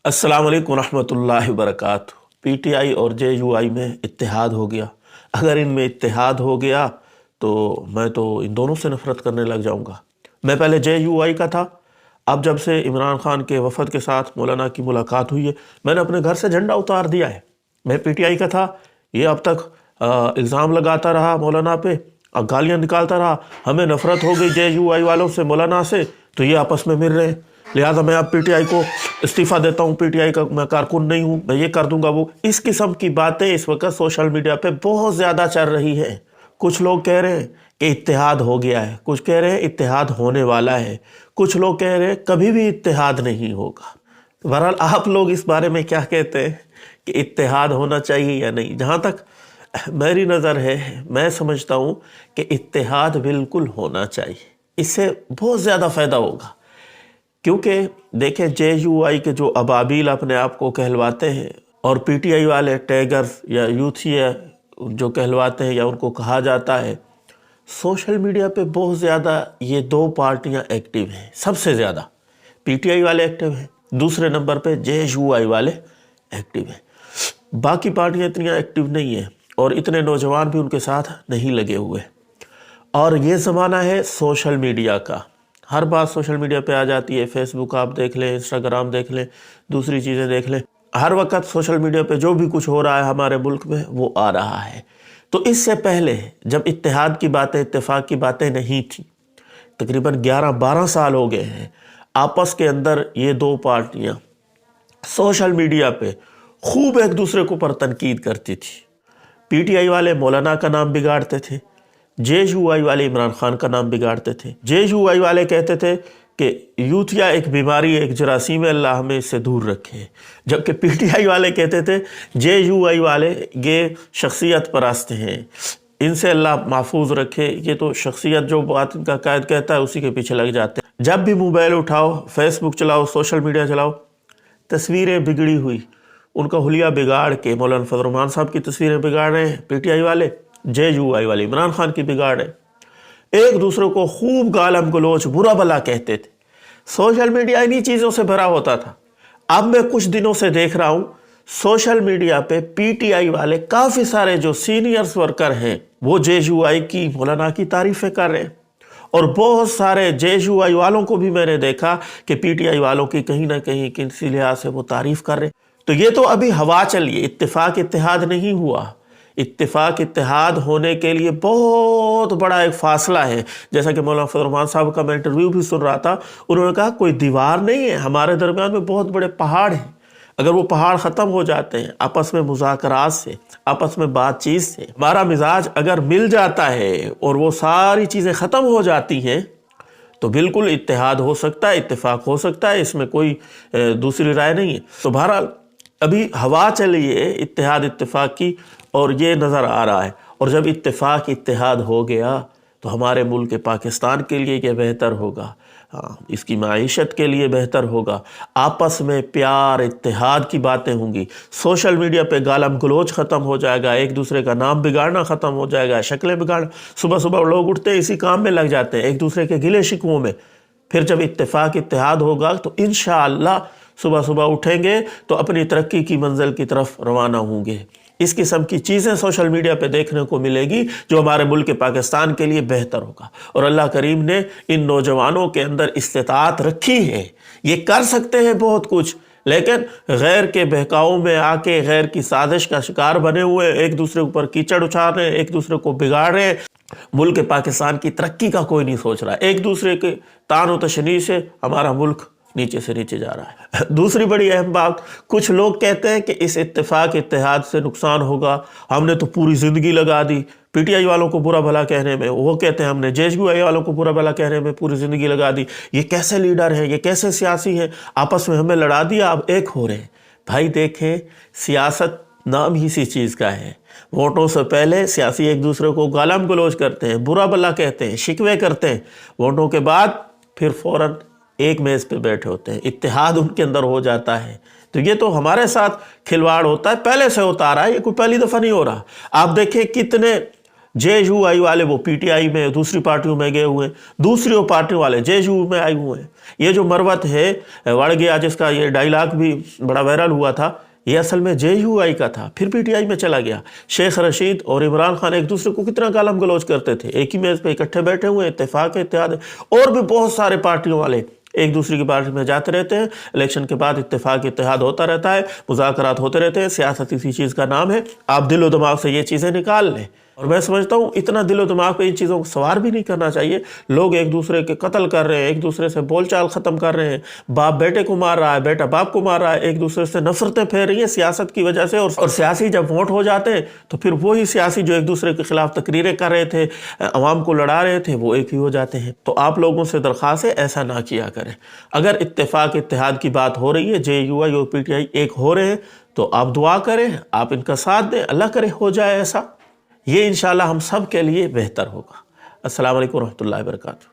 अस्सलाम वालेकुम रहमतुल्लाहि वबरकातुहू। पीटीआई और जेयूआई में इत्तेहाद हो गया। अगर इनमें इत्तेहाद हो गया तो मैं तो इन दोनों से नफ़रत करने लग जाऊंगा। मैं पहले जेयूआई का था, अब जब से इमरान खान के वफद के साथ मौलाना की मुलाकात हुई है, मैंने अपने घर से झंडा उतार दिया है। मैं पीटीआई का था, ये अब तक इल्ज़ाम लगाता रहा मौलाना पे, अब गालियाँ निकालता रहा, हमें नफ़रत हो गई जेयूआई वालों से, मौलाना से, तो ये आपस में मिल रहे हैं। लिहाजा मैं अब पीटीआई को इस्तीफ़ा देता हूँ, पीटीआई का मैं कारकुन नहीं हूँ, मैं ये कर दूंगा वो। इस किस्म की बातें इस वक्त सोशल मीडिया पे बहुत ज़्यादा चल रही हैं। कुछ लोग कह रहे हैं कि इत्तेहाद हो गया है, कुछ कह रहे हैं इत्तेहाद होने वाला है, कुछ लोग कह रहे हैं कभी भी इत्तेहाद नहीं होगा। तो बहरहाल आप लोग इस बारे में क्या कहते हैं कि इत्तेहाद होना चाहिए या नहीं? जहाँ तक मेरी नज़र है, मैं समझता हूँ कि इत्तेहाद बिल्कुल होना चाहिए, इससे बहुत ज़्यादा फ़ायदा होगा। क्योंकि देखें, जेयूआई के जो अबाबिल अपने आप को कहलवाते हैं और पीटीआई वाले टैगर्स या यूथिया जो कहलवाते हैं या उनको कहा जाता है, सोशल मीडिया पे बहुत ज़्यादा ये दो पार्टियां एक्टिव हैं। सबसे ज़्यादा पीटीआई वाले एक्टिव हैं, दूसरे नंबर पे जेयूआई वाले एक्टिव हैं। बाकी पार्टियां इतनी एक्टिव नहीं हैं और इतने नौजवान भी उनके साथ नहीं लगे हुए। और ये ज़माना है सोशल मीडिया का, हर बात सोशल मीडिया पे आ जाती है। फेसबुक आप देख लें, इंस्टाग्राम देख लें, दूसरी चीज़ें देख लें, हर वक्त सोशल मीडिया पे जो भी कुछ हो रहा है हमारे मुल्क में वो आ रहा है। तो इससे पहले जब इत्तेहाद की बातें, इत्तेफाक की बातें नहीं थी, तकरीबन 11-12 साल हो गए हैं, आपस के अंदर ये दो पार्टियां सोशल मीडिया पे खूब एक दूसरे को पर तनकीद करती थी। पीटीआई वाले मौलाना का नाम बिगाड़ते थे, जेयूआई वाले इमरान खान का नाम बिगाड़ते थे। जेयूआई वाले कहते थे कि यूथिया एक बीमारी है, एक जरासीम है, अल्लाह हमें इससे दूर रखे। जबकि पीटीआई वाले कहते थे जेयूआई वाले ये शख्सियत परस्त हैं, इनसे अल्लाह महफूज रखे, ये तो शख्सियत जो बात का कायद कहता है उसी के पीछे लग जाते हैं। जब भी मोबाइल उठाओ, फेसबुक चलाओ, सोशल मीडिया चलाओ, तस्वीरें बिगड़ी हुई, उनका हुलिया बिगाड़ के मौलाना फजल रहमान साहब की तस्वीरें बिगाड़ रहे हैं पीटीआई वाले, जेयूआई वाले इमरान खान की बिगाड़ है। एक दूसरे को खूब गालम गलोच बुरा भला कहते थे। सोशल मीडिया इन्हीं चीज़ों से भरा होता था। अब मैं कुछ दिनों से देख रहा हूँ सोशल मीडिया पे पीटीआई वाले काफ़ी सारे जो सीनियर्स वर्कर हैं वो जेयूआई की, मौलाना की तारीफ़ें कर रहे हैं, और बहुत सारे जेयूआई वालों को भी मैंने देखा कि पीटीआई वालों की कहीं ना कहीं किसी लिहाज से वो तारीफ़ कर रहे हैं। तो ये तो अभी हवा चली है, इत्तेफाक इत्तेहाद नहीं हुआ। इत्तेफाक इत्तेहाद होने के लिए बहुत बड़ा एक फासला है। जैसा कि मौलाना फजल रहमान साहब का मैं इंटरव्यू भी सुन रहा था, उन्होंने कहा कोई दीवार नहीं है, हमारे दरमियान में बहुत बड़े पहाड़ हैं। अगर वो पहाड़ ख़त्म हो जाते हैं, आपस में मुज़ाकरात से, आपस में बातचीत से हमारा मिजाज अगर मिल जाता है और वो सारी चीज़ें ख़त्म हो जाती हैं, तो बिल्कुल इत्तेहाद हो सकता है, इत्तेफाक हो सकता है, इसमें कोई दूसरी राय नहीं है। तो बहरहाल अभी हवा चली है इत्तेहाद इत्तेफाक की और ये नज़र आ रहा है। और जब इत्तेफाक इत्तेहाद हो गया तो हमारे मुल्क पाकिस्तान के लिए ये बेहतर होगा, हाँ, इसकी माईशत के लिए बेहतर होगा। आपस में प्यार इत्तेहाद की बातें होंगी, सोशल मीडिया पे गालम गलोच ख़त्म हो जाएगा, एक दूसरे का नाम बिगाड़ना ख़त्म हो जाएगा, शक्लें बिगाड़, सुबह सुबह लोग उठते इसी काम में लग जाते हैं, एक दूसरे के गिले शिकवों में। फिर जब इत्तेफाक इत्तेहाद होगा तो इंशाअल्लाह सुबह सुबह उठेंगे तो अपनी तरक्की की मंजिल की तरफ रवाना होंगे। इस किस्म की चीज़ें सोशल मीडिया पे देखने को मिलेगी जो हमारे मुल्क पाकिस्तान के लिए बेहतर होगा। और अल्लाह करीम ने इन नौजवानों के अंदर इस्तिताअत रखी है, ये कर सकते हैं बहुत कुछ, लेकिन गैर के बहकावों में आके गैर की साजिश का शिकार बने हुए एक दूसरे ऊपर कीचड़ उछाल रहे हैं, एक दूसरे को बिगाड़ रहे हैं। मुल्क पाकिस्तान की तरक्की का कोई नहीं सोच रहा, एक दूसरे के तान व तशनी से हमारा मुल्क नीचे से नीचे जा रहा है। दूसरी बड़ी अहम बात, कुछ लोग कहते हैं कि इस इत्तेफाक इत्तेहाद से नुकसान होगा, हमने तो पूरी ज़िंदगी लगा दी पीटीआई वालों को बुरा भला कहने में, वो कहते हैं हमने जेयूआई वालों को बुरा भला कहने में पूरी ज़िंदगी लगा दी, ये कैसे लीडर हैं, ये कैसे सियासी हैं, आपस में हमें लड़ा दिया, अब एक हो रहे हैं। भाई देखें, सियासत नाम ही इसी चीज़ का है। वोटों से पहले सियासी एक दूसरे को गालम गलोच करते हैं, बुरा भला कहते हैं, शिकवे करते हैं, वोटों के बाद फिर फ़ौरन एक मेज़ पे बैठे होते हैं, इत्तेहाद उनके अंदर हो जाता है। तो ये तो हमारे साथ खिलवाड़ होता है, पहले से होता आ रहा है, ये कोई पहली दफ़ा नहीं हो रहा। आप देखें कितने JUI والے وہ PTI میں دوسری پارٹیوں میں گئے ہوئے ہیں، دوسری پارٹیوں والے JU میں آئے ہوئے ہیں۔ یہ جو مروت ہے وڑ گیا، جس کا یہ ڈائیلاگ بھی بڑا وائرل ہوا تھا، یہ اصل میں JUI کا تھا، پھر PTI میں چلا گیا۔ شیخ رشید اور عمران خان ایک دوسرے کو کتنا گالم گلوچ کرتے تھے، ایک ہی میز پہ اکٹھے بیٹھے ہوئے، اتفاق اتحاد، اور بھی بہت سارے پارٹیوں والے ایک دوسرے کی پارٹی میں جاتے رہتے ہیں، الیکشن کے بعد اتفاق اتحاد ہوتا رہتا ہے، مذاکرات ہوتے رہتے ہیں۔ سیاست اسی چیز کا نام ہے، آپ دل و دماغ سے یہ چیزیں نکال لیں۔ اور میں سمجھتا ہوں اتنا دل و دماغ پہ ان چیزوں کو سوار بھی نہیں کرنا چاہیے۔ لوگ ایک دوسرے کے قتل کر رہے ہیں، ایک دوسرے سے بول چال ختم کر رہے ہیں، باپ بیٹے کو مار رہا ہے، بیٹا باپ کو مار رہا ہے، ایک دوسرے سے نفرتیں پھیل رہی ہیں سیاست کی وجہ سے۔ اور سیاسی جب ووٹ ہو جاتے ہیں تو پھر وہی سیاسی جو ایک دوسرے کے خلاف تقریریں کر رہے تھے، عوام کو لڑا رہے تھے، وہ ایک ہی ہو جاتے ہیں۔ تو آپ لوگوں سے درخواست ہے ایسا نہ کیا کریں۔ اگر اتفاق اتحاد کی بات ہو رہی ہے، JUI اور PTI ایک ہو رہے ہیں، تو آپ دعا کریں، آپ ان کا ساتھ دیں، اللہ کرے ہو جائے ایسا۔ یہ انشاءاللہ ہم سب کے لیے بہتر ہوگا۔ السلام علیکم ورحمۃ اللہ وبرکاتہ۔